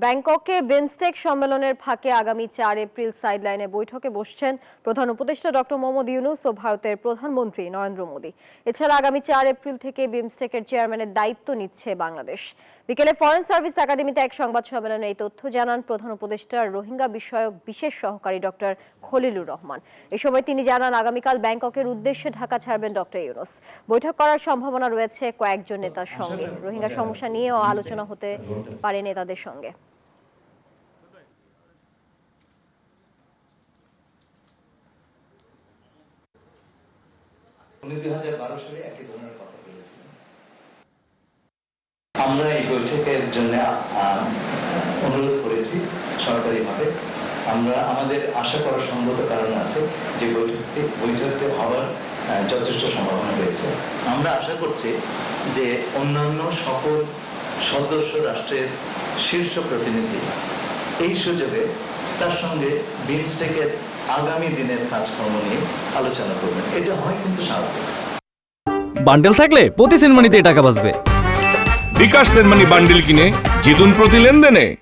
ব্যাংককে বিমস্টেক সম্মেলনের ফাঁকে আগামী 4 এপ্রিল সাইডলাইনে বৈঠকে বসছেন প্রধান উপদেষ্টা ডক্টর মোহাম্মদ ইউনূস ও ভারতের প্রধানমন্ত্রী নরেন্দ্র মোদি। এছাড়া আগামী 4 এপ্রিল থেকে বিমস্টেকের চেয়ারম্যানের দায়িত্ব নিচ্ছে বাংলাদেশ। বিকেলে ফরেন সার্ভিস একাডেমিতে এক সংবাদ সম্মেলনে এই তথ্য জানান প্রধান উপদেষ্টার রোহিঙ্গা বিষয়ক বিশেষ সহকারী ডক্টর খলিলুর রহমান। এ সময় তিনি জানান আগামীকাল ব্যাংককের উদ্দেশ্যে ঢাকা ছাড়বেন ডক্টর ইউনূস। বৈঠক করার সম্ভাবনা রয়েছে কয়েকজন নেতার সঙ্গে। রোহিঙ্গা সমস্যা নিয়েও আলোচনা হতে পারে নেতাদের সঙ্গে। উনি 2012 সালে একই ধরনের কথা বলেছিলেন। আমরা এই বৈঠকের জন্য অনুরোধ করেছি সরকারিভাবে। আমরা আমাদের আশা করার সঙ্গত কারণ আছে যে বৈঠকটি হওয়ার যথেষ্ট সম্ভাবনা রয়েছে। আমরা আশা করছি যে অন্যান্য সকল সদস্য রাষ্ট্রের শীর্ষ প্রতিনিধি এই সুযোগে তার সঙ্গে বিমস্টেকের আগামী দিনের কাজকর্ম নিয়ে আলোচনা করবেন। এটা হয় কিন্তু স্বাভাবিক। বান্ডেল থাকলে প্রতি সেনমানিতে টাকা বাঁচবে। বিকাশ সেনমানি বান্ডেল কিনে জিতুন প্রতি লেনদেনে।